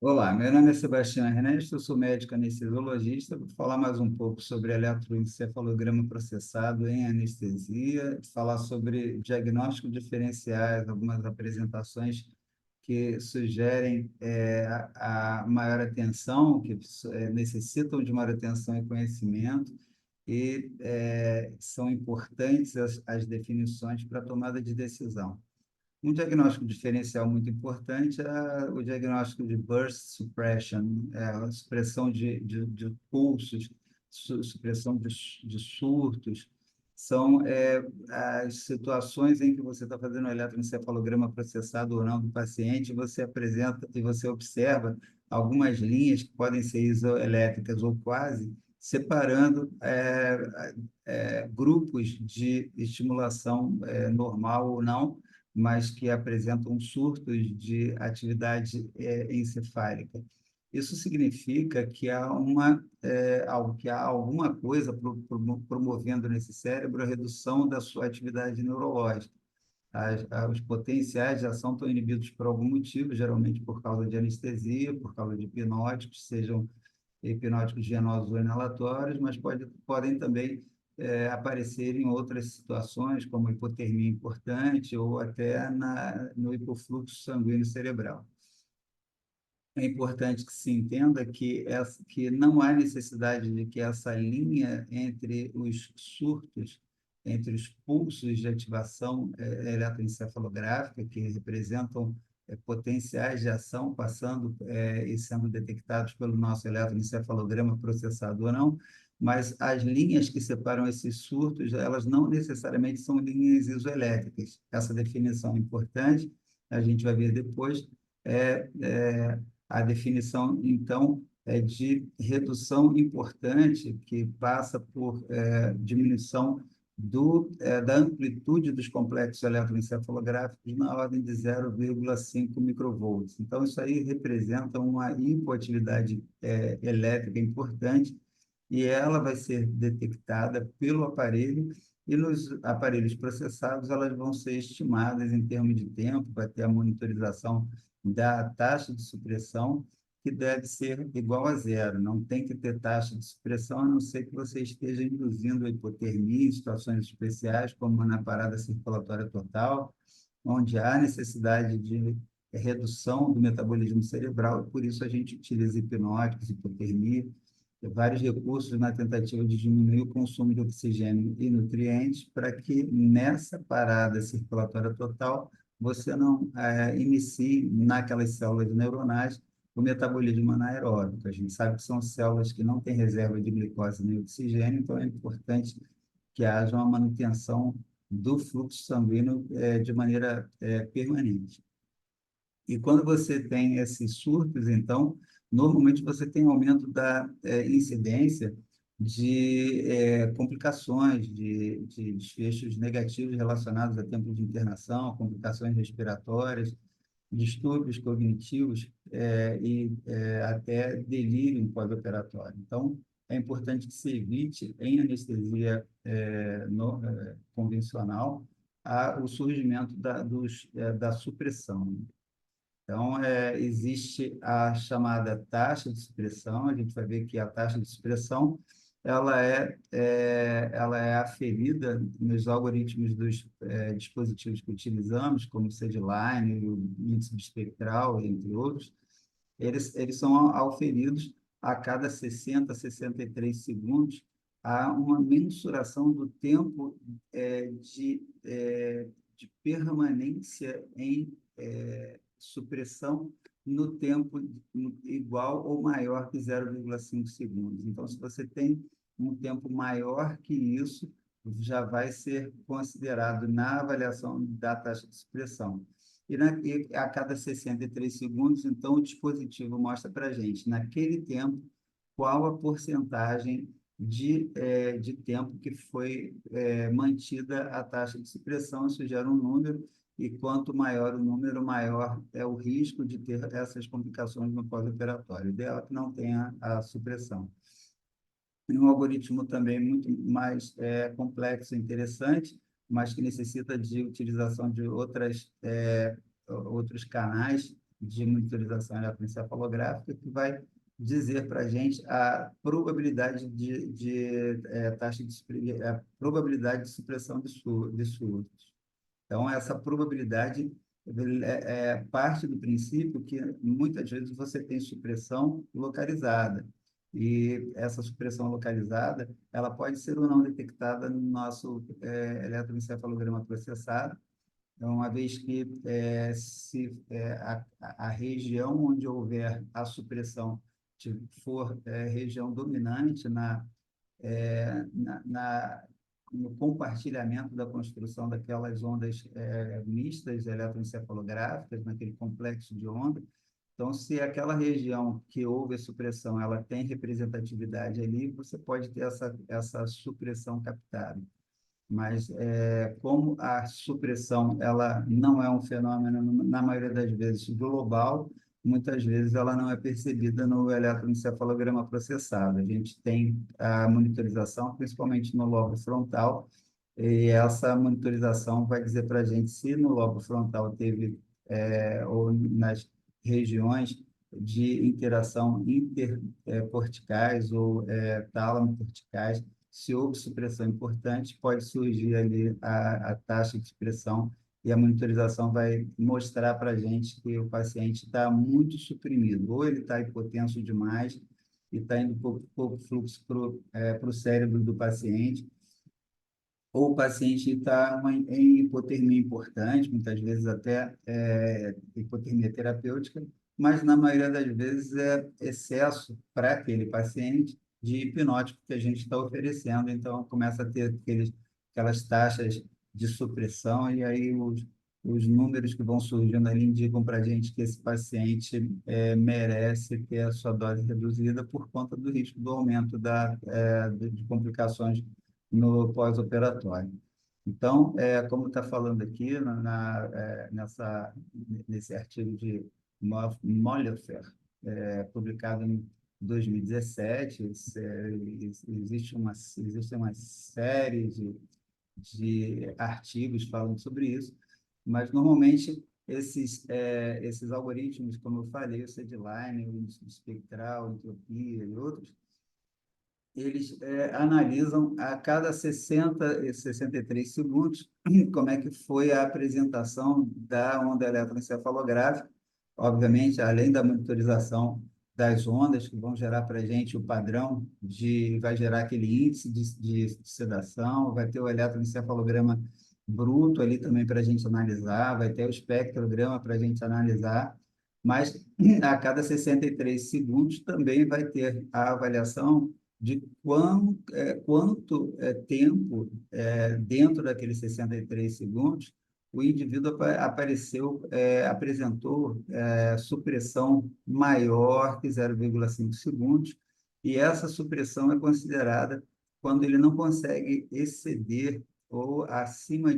Olá, meu nome é Sebastião Ernesto, eu sou médico anestesiologista. Vou falar mais um pouco sobre eletroencefalograma processado em anestesia, falar sobre diagnóstico diferenciais, algumas apresentações que sugerem a maior atenção, que necessitam de maior atenção e conhecimento, e são importantes as definições para a tomada de decisão. Um diagnóstico diferencial muito importante é o diagnóstico de burst suppression, a supressão de pulsos, supressão de surtos. São as situações em que você está fazendo um eletroencefalograma processado ou não do paciente, você apresenta e você observa algumas linhas que podem ser isoelétricas ou quase, separando grupos de estimulação normal ou não, mas que apresentam surtos de atividade encefálica. Isso significa que que há alguma coisa promovendo nesse cérebro a redução da sua atividade neurológica. Os potenciais de ação estão inibidos por algum motivo, geralmente por causa de anestesia, por causa de hipnóticos, sejam hipnóticos venosos ou inalatórios, mas podem também aparecer em outras situações, como hipotermia importante ou até no hipofluxo sanguíneo cerebral. É importante que se entenda que não há necessidade de que essa linha entre os surtos, entre os pulsos de ativação eletroencefalográfica, que representam potenciais de ação passando e sendo detectados pelo nosso eletroencefalograma processado ou não, mas as linhas que separam esses surtos, elas não necessariamente são linhas isoelétricas. Essa definição é importante, a gente vai ver depois. É, é, a definição, então, é de redução importante, que passa por diminuição da amplitude dos complexos eletroencefalográficos na ordem de 0,5 microvolts. Então, isso aí representa uma hipoatividade elétrica importante, e ela vai ser detectada pelo aparelho, e nos aparelhos processados elas vão ser estimadas em termos de tempo, vai ter a monitorização da taxa de supressão, que deve ser igual a zero. Não tem que ter taxa de supressão, a não ser que você esteja induzindo a hipotermia em situações especiais, como na parada circulatória total, onde há necessidade de redução do metabolismo cerebral, e por isso a gente utiliza hipnóticos, hipotermia, vários recursos na tentativa de diminuir o consumo de oxigênio e nutrientes, para que nessa parada circulatória total você não inicie naquelas células neuronais o metabolismo anaeróbico. A gente sabe que são células que não têm reserva de glicose nem oxigênio, então é importante que haja uma manutenção do fluxo sanguíneo de maneira permanente. E quando você tem esses surtos, então, normalmente você tem aumento da incidência de complicações, de desfechos negativos relacionados a tempo de internação, complicações respiratórias, distúrbios cognitivos e até delírio pós-operatório. Então, é importante que se evite, em anestesia convencional, o surgimento da supressão, né? Então, existe a chamada taxa de supressão. A gente vai ver que a taxa de supressão ela é aferida nos algoritmos dos dispositivos que utilizamos, como o SedLine, o índice espectral, entre outros. Eles são auferidos a cada 60, 63 segundos. Há uma mensuração do tempo de permanência em supressão no tempo igual ou maior que 0,5 segundos. Então, se você tem um tempo maior que isso, já vai ser considerado na avaliação da taxa de supressão. E a cada 63 segundos, então, o dispositivo mostra para a gente, naquele tempo, qual a porcentagem de tempo que foi mantida a taxa de supressão. Isso gera um número, e quanto maior o número, maior é o risco de ter essas complicações no pós-operatório. O ideal é que não tenha a supressão. E um algoritmo também muito mais complexo e interessante, mas que necessita de utilização de outros canais de monitorização eletroencefalográfica, que vai dizer para a gente a probabilidade taxa a probabilidade de supressão de surtos. Então, essa probabilidade parte do princípio que muitas vezes você tem supressão localizada. E essa supressão localizada, ela pode ser ou não detectada no nosso eletroencefalograma processado, então, uma vez que se a região onde houver a supressão for região dominante no compartilhamento da construção daquelas ondas mistas eletroencefalográficas, naquele complexo de ondas. Então, se aquela região que houve a supressão ela tem representatividade ali, você pode ter essa supressão captada. Mas, como a supressão ela não é um fenômeno, na maioria das vezes, global, muitas vezes ela não é percebida no eletroencefalograma processado. A gente tem a monitorização, principalmente no lobo frontal, e essa monitorização vai dizer para a gente se no lobo frontal teve, ou nas regiões de interação intercorticais ou tálamo-corticais, se houve supressão importante, pode surgir ali a taxa de supressão e a monitorização vai mostrar para a gente que o paciente está muito suprimido, ou ele está hipotenso demais e está indo pouco fluxo para o cérebro do paciente, ou o paciente está em hipotermia importante, muitas vezes até hipotermia terapêutica, mas na maioria das vezes é excesso para aquele paciente de hipnótico que a gente está oferecendo, então começa a ter aquelas taxas de supressão, e aí os números que vão surgindo ali indicam para a gente que esse paciente merece ter a sua dose reduzida por conta do risco do aumento de complicações no pós-operatório. Então, como está falando aqui nesse artigo de Mollhofer, publicado em 2017, existe uma série de artigos falando sobre isso, mas normalmente esses algoritmos, como eu falei, o SedLine, o índice espectral, entropia e outros, eles analisam a cada 63 segundos como é que foi a apresentação da onda eletroencefalográfica, obviamente, além da monitorização das ondas, que vão gerar para a gente o padrão, vai gerar aquele índice de sedação, vai ter o eletroencefalograma bruto ali também para a gente analisar, vai ter o espectrograma para a gente analisar, mas a cada 63 segundos também vai ter a avaliação de quanto tempo, dentro daqueles 63 segundos, o indivíduo apresentou supressão maior que 0,5 segundos, e essa supressão é considerada quando ele não consegue exceder ou acima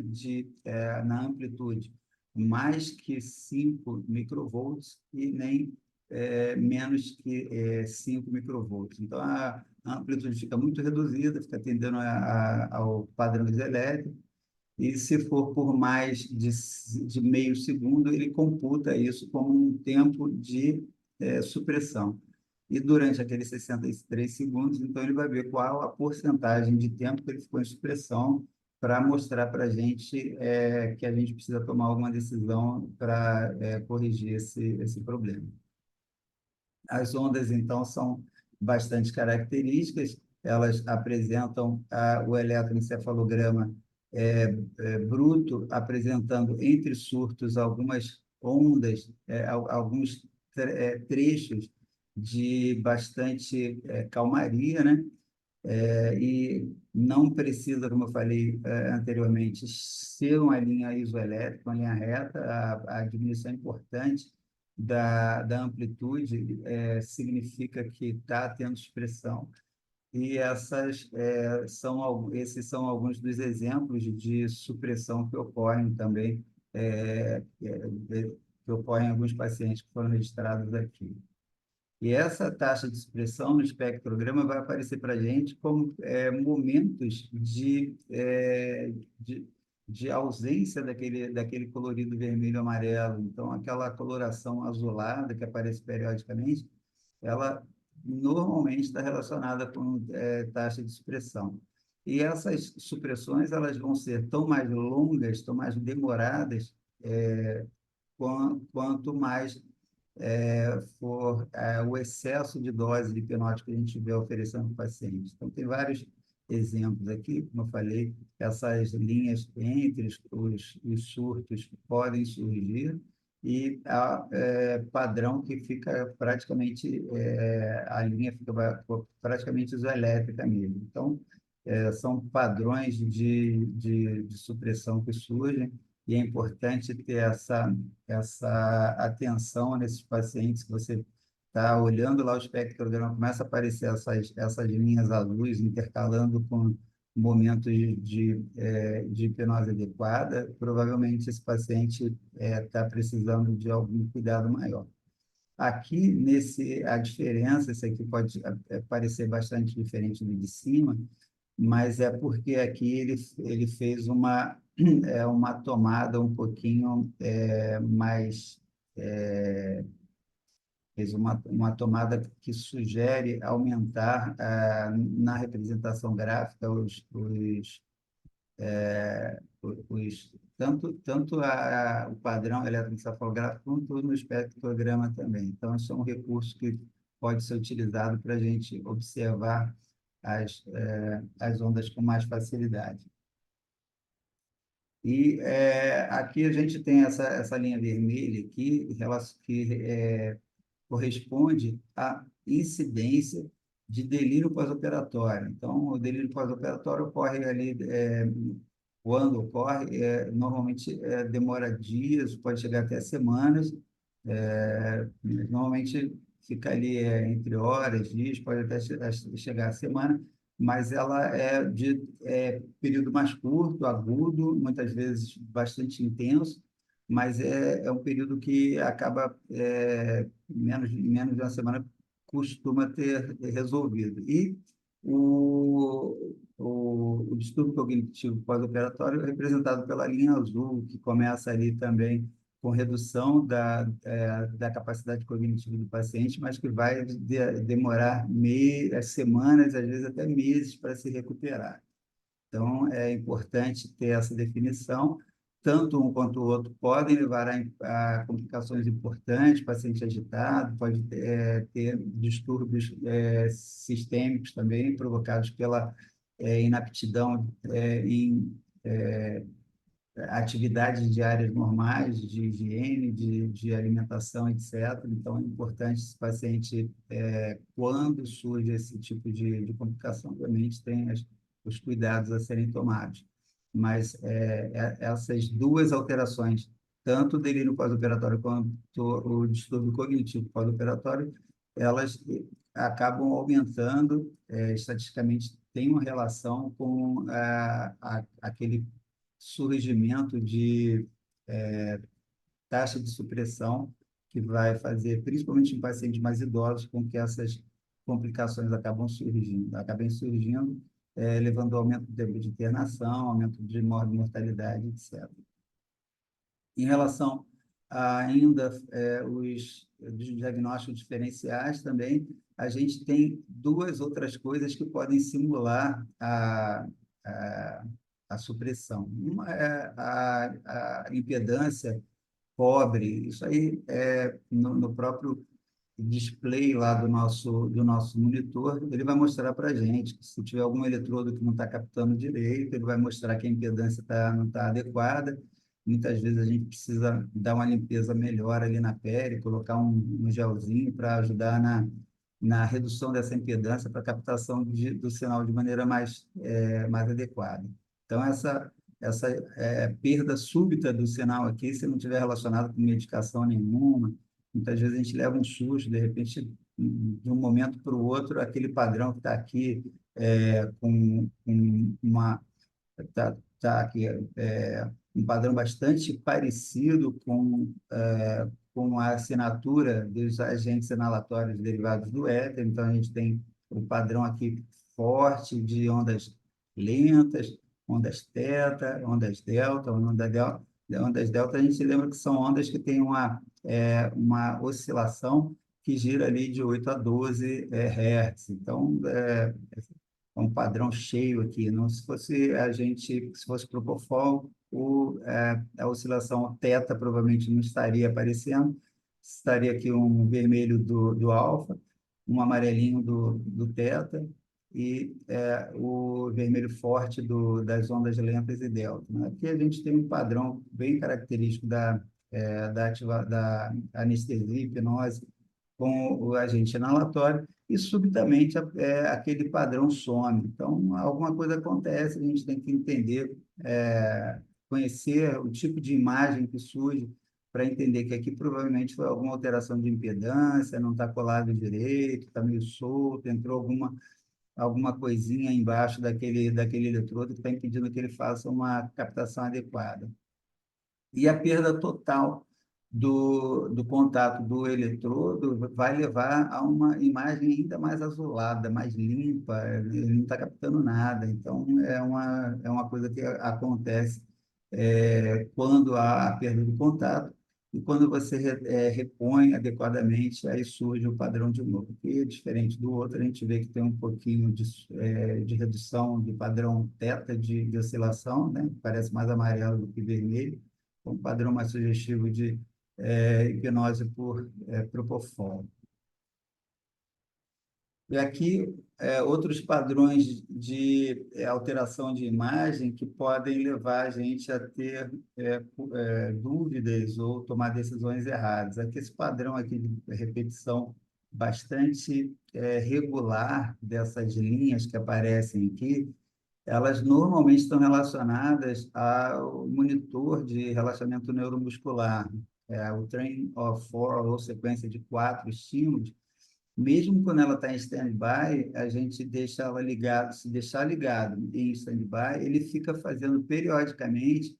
na amplitude, mais que 5 microvolts e nem menos que 5 microvolts. Então, a amplitude fica muito reduzida, fica atendendo ao padrão elétrico, e se for por mais de meio segundo, ele computa isso como um tempo de supressão. E durante aqueles 63 segundos, então, ele vai ver qual a porcentagem de tempo que ele ficou em supressão para mostrar para a gente que a gente precisa tomar alguma decisão para corrigir esse problema. As ondas, então, são bastante características, elas apresentam o eletroencefalograma bruto, apresentando entre surtos algumas ondas, alguns trechos de bastante calmaria, né? E não precisa, como eu falei anteriormente, ser uma linha isoelétrica, uma linha reta, a diminuição importante da amplitude significa que está tendo expressão. E esses são alguns dos exemplos de supressão que ocorrem também, que ocorrem em alguns pacientes que foram registrados aqui. E essa taxa de supressão no espectrograma vai aparecer para a gente como momentos de ausência daquele colorido vermelho amarelo. Então, aquela coloração azulada que aparece periodicamente, ela normalmente está relacionada com taxa de supressão. E essas supressões elas vão ser tão mais longas, tão mais demoradas, quanto mais for o excesso de dose de hipnótico que a gente estiver oferecendo para o paciente. Então, tem vários exemplos aqui, como eu falei, essas linhas entre os surtos podem surgir e há padrão que fica praticamente, a linha fica praticamente isoelétrica mesmo. Então, são padrões de supressão que surgem e é importante ter essa atenção nesses pacientes que você está olhando lá o espectrograma, começa a aparecer essas linhas azuis intercalando com momentos de hipnose adequada, provavelmente esse paciente está precisando de algum cuidado maior. Aqui, a diferença, isso aqui pode parecer bastante diferente do de cima, mas é porque aqui ele fez uma tomada um pouquinho mais, fez uma tomada que sugere aumentar na representação gráfica tanto o padrão eletroencefalográfico quanto no espectrograma também. Então, isso é um recurso que pode ser utilizado para a gente observar as ondas com mais facilidade. E aqui a gente tem essa linha vermelha aqui, que corresponde à incidência de delírio pós-operatório. Então, o delírio pós-operatório ocorre ali, quando ocorre, normalmente demora dias, pode chegar até semanas, normalmente fica ali entre horas, dias, pode até chegar a semana, mas ela é de período mais curto, agudo, muitas vezes bastante intenso, mas é um período que acaba menos de uma semana costuma ter resolvido. E o distúrbio cognitivo pós-operatório é representado pela linha azul, que começa ali também com redução da capacidade cognitiva do paciente, mas que vai demorar semanas, às vezes até meses, para se recuperar. Então, é importante ter essa definição. Tanto um quanto o outro podem levar a complicações importantes, paciente agitado, pode ter distúrbios sistêmicos também, provocados pela inaptidão em atividades diárias normais, de higiene, de alimentação, etc. Então, é importante esse paciente, quando surge esse tipo de complicação, obviamente, tem os cuidados a serem tomados. Mas essas duas alterações, tanto o delírio pós-operatório quanto o distúrbio cognitivo pós-operatório, elas acabam aumentando, estatisticamente, tem uma relação com aquele surgimento de taxa de supressão que vai fazer, principalmente em pacientes mais idosos, com que essas complicações acabem surgindo, levando ao aumento do tempo de internação, aumento de mortalidade, etc. Em relação ainda os diagnósticos diferenciais também, a gente tem duas outras coisas que podem simular a, a supressão. Uma é a impedância pobre, isso aí no próprio display lá do nosso monitor, ele vai mostrar para a gente que se tiver algum eletrodo que não está captando direito, ele vai mostrar que a impedância não está adequada. Muitas vezes a gente precisa dar uma limpeza melhor ali na pele, colocar um gelzinho para ajudar na redução dessa impedância, para a captação do sinal de maneira mais adequada. Então, essa perda súbita do sinal aqui, se não tiver relacionado com medicação nenhuma, muitas vezes a gente leva um susto, de repente, de um momento para o outro, aquele padrão que está aqui com uma tá aqui um padrão bastante parecido com a assinatura dos agentes inalatórios derivados do éter. Então, a gente tem o padrão aqui forte de ondas lentas, ondas teta, ondas delta, ondas delta a gente lembra que são ondas que têm uma oscilação que gira ali de 8 a 12 Hz. Então, é um padrão cheio aqui. Não, se fosse Propofol, a oscilação θ provavelmente não estaria aparecendo, estaria aqui um vermelho do alfa, um amarelinho do θ e o vermelho forte das ondas lentas e delta, né? Aqui a gente tem um padrão bem característico da anestesia, hipnose com o agente inalatório e subitamente aquele padrão some. Então, alguma coisa acontece, a gente tem que entender, conhecer o tipo de imagem que surge para entender que aqui provavelmente foi alguma alteração de impedância, não está colado direito, está meio solto, entrou alguma coisinha embaixo daquele eletrodo que está impedindo que ele faça uma captação adequada. E a perda total do contato do eletrodo vai levar a uma imagem ainda mais azulada, mais limpa, ele não está captando nada. Então, é uma coisa que acontece quando há a perda do contato e quando você repõe adequadamente, aí surge o padrão de novo. E, diferente do outro, a gente vê que tem um pouquinho de redução de padrão θ de oscilação, né? Parece mais amarelo do que vermelho, um padrão mais sugestivo de hipnose por Propofol. E aqui, outros padrões de alteração de imagem que podem levar a gente a ter dúvidas ou tomar decisões erradas. Aqui, esse padrão aqui de repetição bastante regular dessas linhas que aparecem aqui, elas normalmente estão relacionadas ao monitor de relaxamento neuromuscular, o train of four, ou sequência de 4 estímulos. Mesmo quando ela está em stand-by, a gente deixa ela ligada. Se deixar ligado em stand-by, ele fica fazendo periodicamente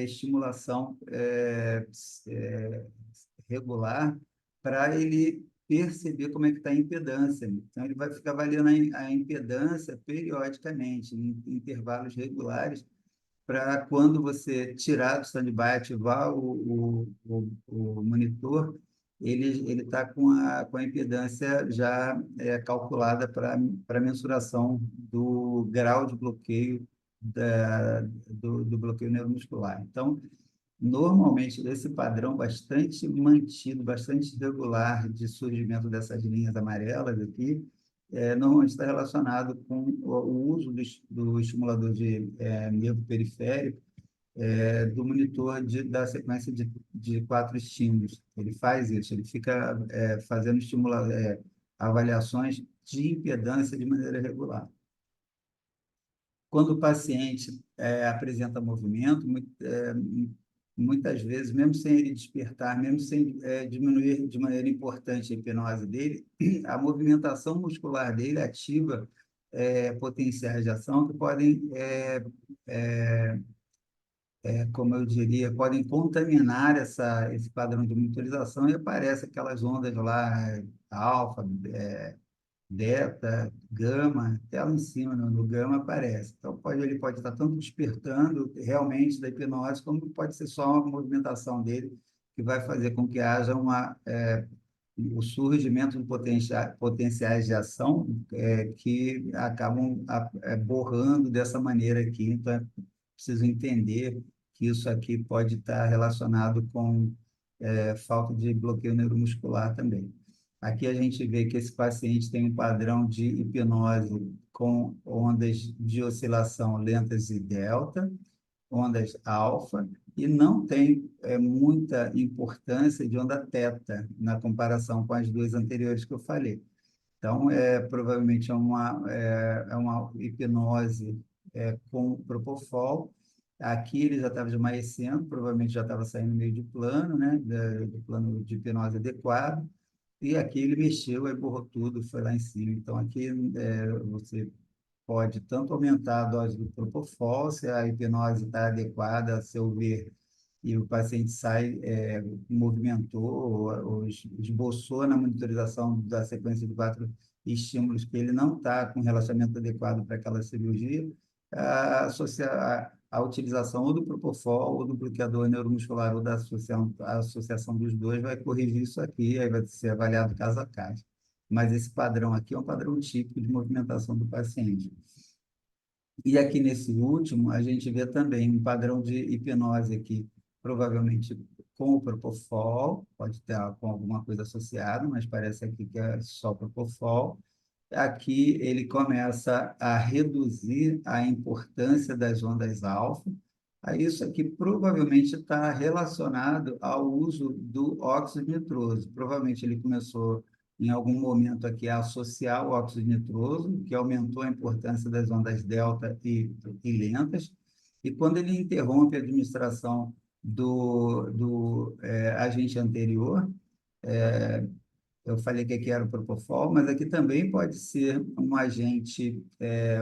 estimulação regular para ele perceber como é que está a impedância. Então, ele vai ficar avaliando a impedância periodicamente, em intervalos regulares, para quando você tirar do stand-by, ativar o monitor, ele está com a impedância já calculada para mensuração do grau de bloqueio do bloqueio neuromuscular. Então, normalmente, esse padrão bastante mantido, bastante regular de surgimento dessas linhas amarelas aqui, normalmente está relacionado com o uso do estimulador de nervo periférico, do monitor da sequência de 4 estímulos. Ele faz isso, ele fica fazendo avaliações de impedância de maneira regular. Quando o paciente apresenta movimento, muitas vezes, mesmo sem ele despertar, mesmo sem diminuir de maneira importante a hipnose dele, a movimentação muscular dele ativa potenciais de ação que podem, como eu diria, podem contaminar esse padrão de monitorização e aparecem aquelas ondas lá, alfa, beta, gama, até lá em cima, no gama aparece. Então, ele pode estar tanto despertando realmente da hipnose, como pode ser só uma movimentação dele que vai fazer com que haja o surgimento de potenciais de ação que acabam borrando dessa maneira aqui. Então, é preciso entender que isso aqui pode estar relacionado com falta de bloqueio neuromuscular também. Aqui a gente vê que esse paciente tem um padrão de hipnose com ondas de oscilação lentas e delta, ondas alfa, e não tem muita importância de onda teta na comparação com as duas anteriores que eu falei. Então, provavelmente é uma hipnose com propofol. Aqui ele já estava esmaecendo, provavelmente já estava saindo meio de plano, né, do plano de hipnose adequado. E aqui ele mexeu, aí borrou tudo, foi lá em cima. Então, aqui você pode tanto aumentar a dose do propofol, se a hipnose está adequada a seu ver, e o paciente sai, movimentou, ou esboçou na monitorização da sequência de 4 estímulos que ele não está com relacionamento adequado para aquela cirurgia, a utilização ou do Propofol ou do bloqueador neuromuscular ou da associação dos dois vai corrigir isso aqui, aí vai ser avaliado caso a caso. Mas esse padrão aqui é um padrão típico de movimentação do paciente. E aqui nesse último, a gente vê também um padrão de hipnose aqui, provavelmente com o Propofol, pode ter com alguma coisa associada, mas parece aqui que é só Propofol. Aqui ele começa a reduzir a importância das ondas alfa. Aí isso aqui provavelmente está relacionado ao uso do óxido nitroso. Provavelmente ele começou em algum momento aqui a associar o óxido nitroso, que aumentou a importância das ondas delta e lentas. E quando ele interrompe a administração do agente anterior, eu falei que aqui era o Propofol, mas aqui também pode ser um agente,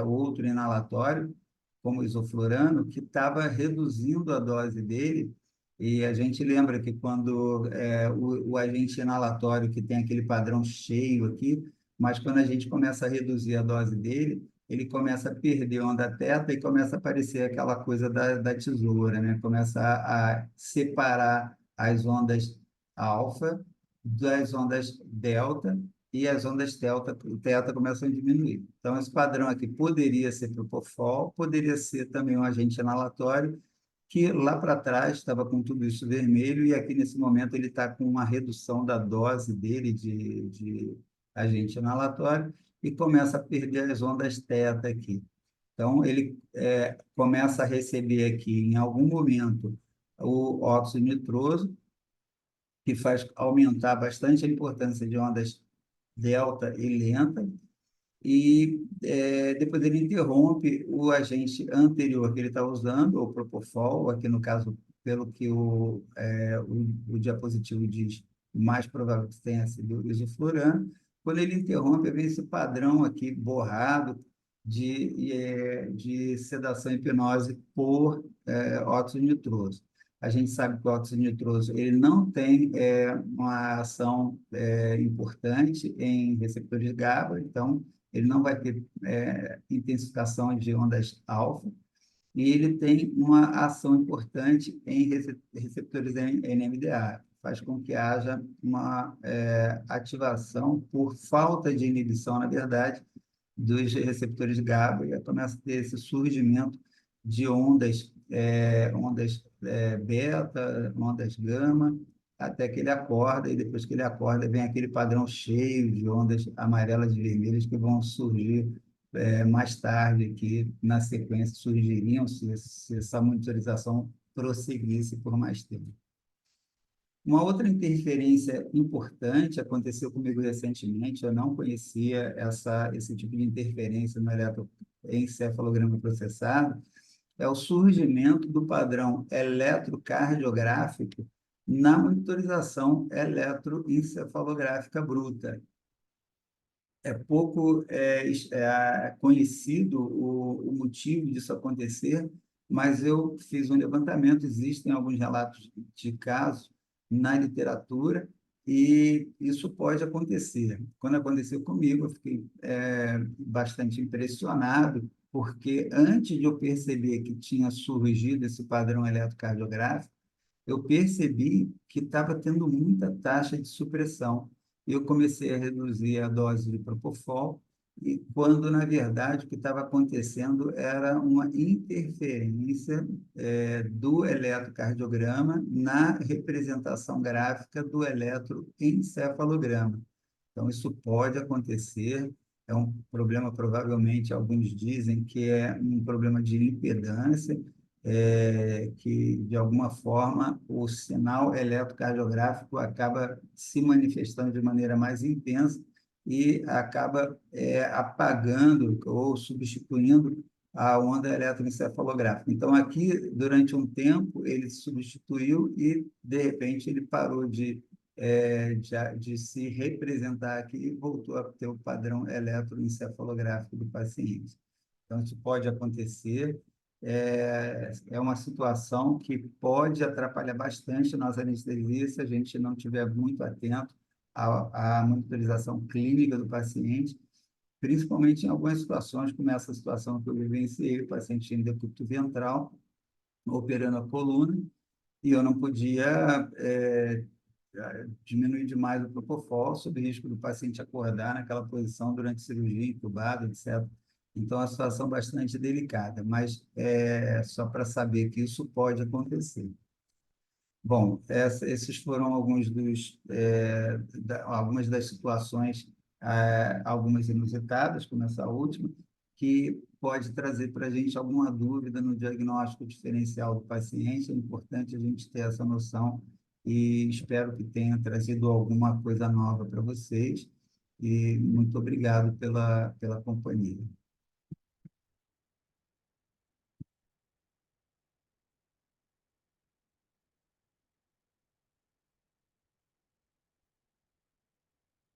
outro inalatório, como o isoflurano, que estava reduzindo a dose dele. E a gente lembra que quando o agente inalatório, que tem aquele padrão cheio aqui, mas quando a gente começa a reduzir a dose dele, ele começa a perder onda teta e começa a aparecer aquela coisa da tesoura, né? Começa a separar as ondas alfa das ondas delta e as ondas teta começam a diminuir. Então, esse padrão aqui poderia ser Propofol, poderia ser também um agente inalatório, que lá para trás estava com tudo isso vermelho e aqui nesse momento ele está com uma redução da dose dele de agente inalatório e começa a perder as ondas teta aqui. Então, ele começa a receber aqui, em algum momento, o óxido nitroso, que faz aumentar bastante a importância de ondas delta e lenta, e depois ele interrompe o agente anterior que ele está usando, o Propofol, aqui no caso, pelo que o diapositivo diz, mais provável que tenha sido o isoflurano. Quando ele interrompe, vem esse padrão aqui borrado de sedação e hipnose por óxido nitroso. A gente sabe que o óxido nitroso ele não tem uma ação importante em receptores GABA, então ele não vai ter intensificação de ondas alfa, e ele tem uma ação importante em receptores NMDA, faz com que haja uma ativação por falta de inibição, na verdade, dos receptores GABA, e começa a ter esse surgimento de ondas beta, ondas gama, até que ele acorda, e depois que ele acorda, vem aquele padrão cheio de ondas amarelas e vermelhas que vão surgir mais tarde, que na sequência surgiriam se essa monitorização prosseguisse por mais tempo. Uma outra interferência importante aconteceu comigo recentemente, eu não conhecia esse tipo de interferência no eletroencefalograma processado, é o surgimento do padrão eletrocardiográfico na monitorização eletroencefalográfica bruta. É pouco conhecido o motivo disso acontecer, mas eu fiz um levantamento, existem alguns relatos de casos na literatura, e isso pode acontecer. Quando aconteceu comigo, eu fiquei bastante impressionado, porque antes de eu perceber que tinha surgido esse padrão eletrocardiográfico, eu percebi que estava tendo muita taxa de supressão. Eu comecei a reduzir a dose de Propofol, e quando, na verdade, o que estava acontecendo era uma interferência do eletrocardiograma na representação gráfica do eletroencefalograma. Então, isso pode acontecer, é um problema, provavelmente, alguns dizem que é um problema de impedância, que, de alguma forma, o sinal eletrocardiográfico acaba se manifestando de maneira mais intensa e acaba apagando ou substituindo a onda eletroencefalográfica. Então, aqui, durante um tempo, ele substituiu e, de repente, ele parou de se representar aqui e voltou a ter o padrão eletroencefalográfico do paciente. Então, isso pode acontecer. É uma situação que pode atrapalhar bastante a nossa anestesia se a gente não estiver muito atento à monitorização clínica do paciente, principalmente em algumas situações, como essa situação que eu vivenciei, o paciente tinha decúbito ventral, operando a coluna, e eu não podia diminuir demais o propofol, sob risco do paciente acordar naquela posição durante a cirurgia, entubado, etc. Então, é uma situação bastante delicada, mas só para saber que isso pode acontecer. Bom, esses foram algumas das situações, algumas inusitadas, como essa última, que pode trazer para a gente alguma dúvida no diagnóstico diferencial do paciente. É importante a gente ter essa noção e espero que tenha trazido alguma coisa nova para vocês. E muito obrigado pela companhia.